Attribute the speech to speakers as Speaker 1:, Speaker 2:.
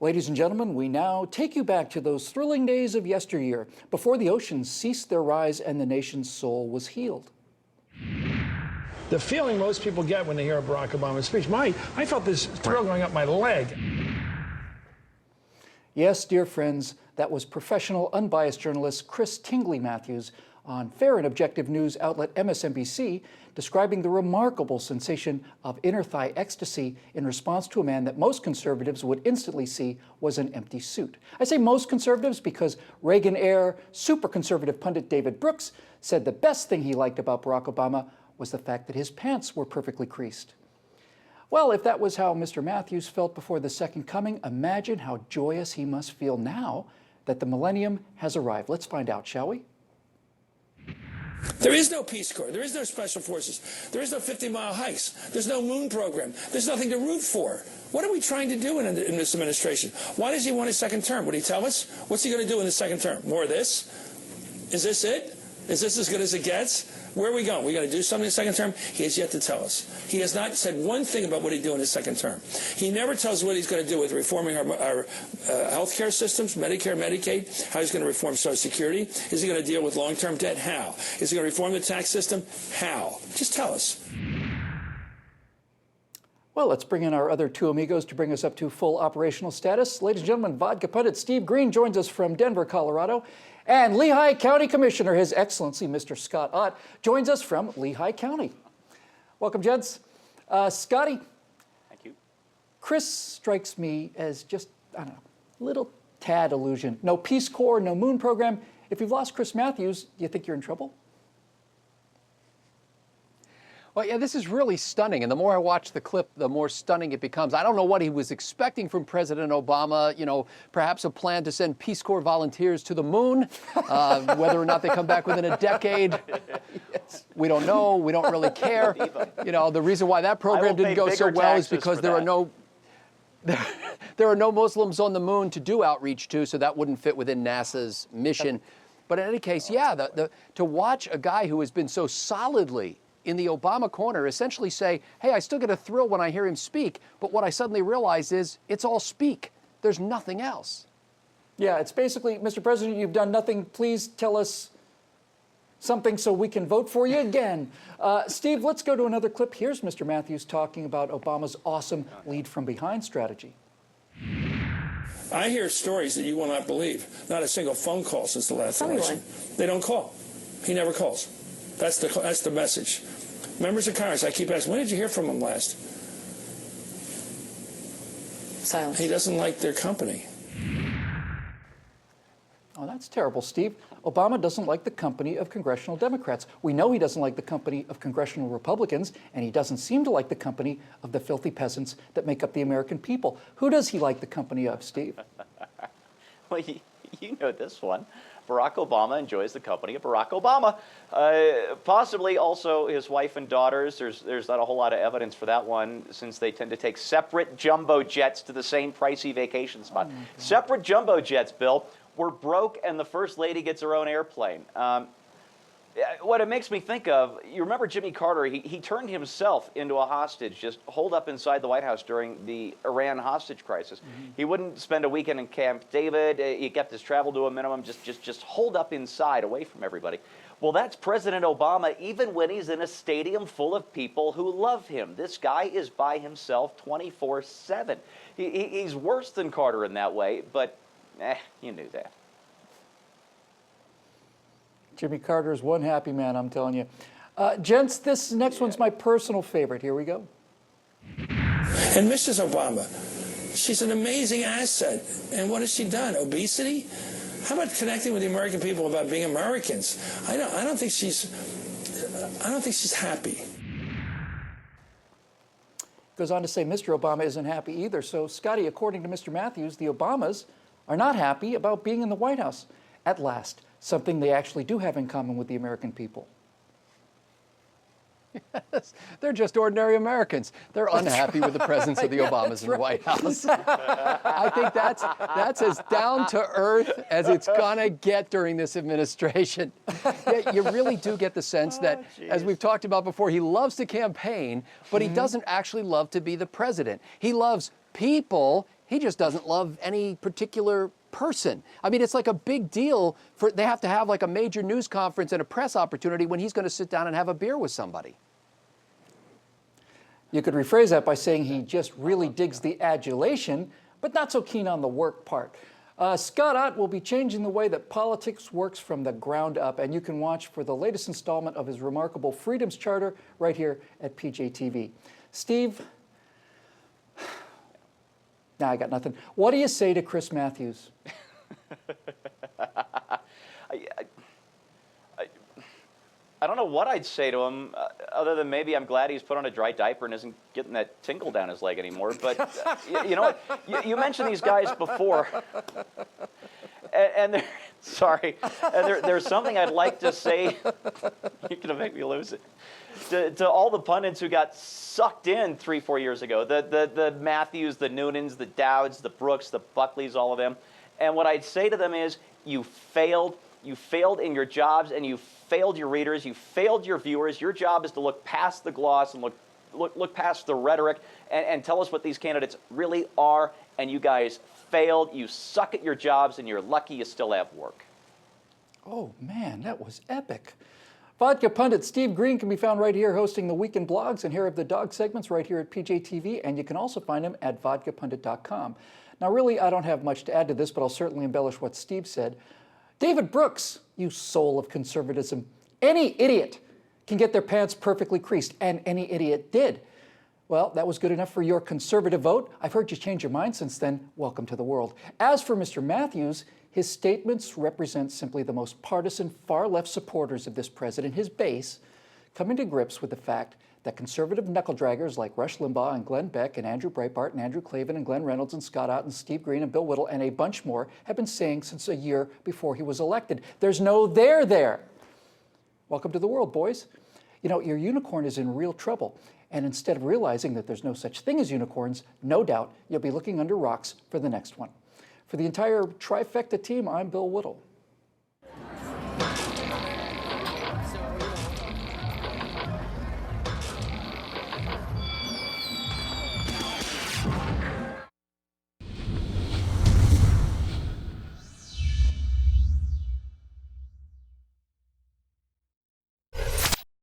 Speaker 1: Ladies and gentlemen, we now take you back to those thrilling days of yesteryear, before the oceans ceased their rise and the nation's soul was healed.
Speaker 2: The feeling most people get when they hear a Barack Obama speech, I felt this thrill going up my leg.
Speaker 1: Yes, dear friends, that was professional, unbiased journalist Chris Tingle Matthews on fair and objective news outlet MSNBC, describing the remarkable sensation of inner thigh ecstasy in response to a man that most conservatives would instantly see was an empty suit. I say most conservatives because Reagan-era super conservative pundit David Brooks said the best thing he liked about Barack Obama was the fact that his pants were perfectly creased. Well, if that was how Mr. Matthews felt before the Second Coming, imagine how joyous he must feel now that the millennium has arrived. Let's find out, shall we?
Speaker 2: There is no Peace Corps. There is no Special Forces. There is no 50-mile hikes. There's no moon program. There's nothing to root for. What are we trying to do in this administration? Why does he want a second term? Would he tell us? What's he going to do in the second term? More of this? Is this it? Is this as good as it gets? Where are we going? We got to do something in the second term? He has yet to tell us. He has not said one thing about what he'd do in his second term. He never tells what he's going to do with reforming our health care systems, Medicare, Medicaid, how he's going to reform Social Security. Is he going to deal with long-term debt? How? Is he going to reform the tax system? How? Just tell us.
Speaker 1: Well, let's bring in our other two amigos to bring us up to full operational status. Ladies and gentlemen, vodka pundit Steve Green joins us from Denver, Colorado. And Lehigh County Commissioner, His Excellency Mr. Scott Ott, joins us from Lehigh County. Welcome, gents. Scotty.
Speaker 3: Thank you.
Speaker 1: Chris strikes me as just, I don't know, a little tad illusion. No Peace Corps, no moon program. If you've lost Chris Matthews, do you think you're in trouble?
Speaker 3: Well, yeah, this is really stunning. And the more I watch the clip, the more stunning it becomes. I don't know what he was expecting from President Obama, you know, perhaps a plan to send Peace Corps volunteers to the moon, whether or not they come back within a decade. Yes. We don't know. We don't really care. You know, the reason why that program didn't go so well is because there are no Muslims on the moon to do outreach to, so that wouldn't fit within NASA's mission. But in any case, yeah, to watch a guy who has been so solidly in the Obama corner essentially say, hey, I still get a thrill when I hear him speak, but what I suddenly realize is it's all speak. There's nothing else.
Speaker 1: Yeah, it's basically, Mr. President, you've done nothing. Please tell us something so we can vote for you again. Steve, let's go to another clip. Here's Mr. Matthews talking about Obama's awesome lead from behind strategy.
Speaker 2: I hear stories that you will not believe. Not a single phone call since the last election. They don't call. He never calls. That's the message. Members of Congress, I keep asking, when did you hear from him last?
Speaker 4: Silence.
Speaker 2: He doesn't like their company.
Speaker 1: Oh, that's terrible, Steve. Obama doesn't like the company of congressional Democrats. We know he doesn't like the company of congressional Republicans, and he doesn't seem to like the company of the filthy peasants that make up the American people. Who does he like the company of, Steve?
Speaker 4: Well, you know this one. Barack Obama enjoys the company of Barack Obama. Possibly also his wife and daughters. There's not a whole lot of evidence for that one, since they tend to take separate jumbo jets to the same pricey vacation spot. Separate jumbo jets, Bill. We're broke, and the First Lady gets her own airplane. What it makes me think of, you remember Jimmy Carter, he turned himself into a hostage, just holed up inside the White House during the Iran hostage crisis. He wouldn't spend a weekend in Camp David. He kept his travel to a minimum, just holed up inside, away from everybody. Well, that's President Obama, even when he's in a stadium full of people who love him. This guy is by himself 24/7. He's worse than Carter in that way, but you knew that.
Speaker 1: Jimmy Carter's one happy man, I'm telling you. Gents, this next one's my personal favorite. Here we go.
Speaker 2: And Mrs. Obama, she's an amazing asset. And what has she done? Obesity? How about connecting with the American people about being Americans? I don't think she's happy.
Speaker 1: Goes on to say Mr. Obama isn't happy either. So, Scotty, according to Mr. Matthews, the Obamas are not happy about being in the White House at last. Something they actually do have in common with the American people.
Speaker 3: Yes, they're just ordinary Americans. They're unhappy with the presence of the Obamas in the White House. I think that's as down to earth as it's gonna get during this administration. Yeah, you really do get the sense that, as we've talked about before, he loves to campaign, but he doesn't actually love to be the president. He loves people, He just doesn't love any particular person. I mean, it's like a big deal they have to have like a major news conference and a press opportunity when he's going to sit down and have a beer with somebody.
Speaker 1: You could rephrase that by saying he just really digs the adulation, but not so keen on the work part. Scott Ott will be changing the way that politics works from the ground up, and you can watch for the latest installment of his remarkable Freedoms Charter right here at PJTV. Steve, nah, I got nothing. What do you say to Chris Matthews?
Speaker 4: I don't know what I'd say to him, other than maybe I'm glad he's put on a dry diaper and isn't getting that tingle down his leg anymore. But you know what? You mentioned these guys before, and sorry, and there's something I'd like to say. You're gonna make me lose it. To all the pundits who got sucked in 3-4 years ago, the Matthews, the Noonans, the Dowds, the Brooks, the Buckleys, all of them, and what I'd say to them is, you failed. You failed in your jobs, and you failed your readers. You failed your viewers. Your job is to look past the gloss and look past the rhetoric and tell us what these candidates really are. And you guys failed. You suck at your jobs, and you're lucky you still have work.
Speaker 1: Oh, man, that was epic. Vodka pundit Steve Green can be found right here hosting the Weekend Blogs and Hair of the Dog segments right here at PJTV, and you can also find him at vodkapundit.com. Now, really, I don't have much to add to this, but I'll certainly embellish what Steve said. David Brooks, you soul of conservatism. Any idiot can get their pants perfectly creased, and any idiot did. Well, that was good enough for your conservative vote. I've heard you change your mind since then. Welcome to the world. As for Mr. Matthews, his statements represent simply the most partisan, far-left supporters of this president, his base, coming to grips with the fact that conservative knuckle-draggers like Rush Limbaugh and Glenn Beck and Andrew Breitbart and Andrew Klavan and Glenn Reynolds and Scott Ott and Steve Green and Bill Whittle and a bunch more have been saying since a year before he was elected. There's no there. Welcome to the world, boys. You know, your unicorn is in real trouble. And instead of realizing that there's no such thing as unicorns, no doubt you'll be looking under rocks for the next one. For the entire Trifecta team, I'm Bill Whittle.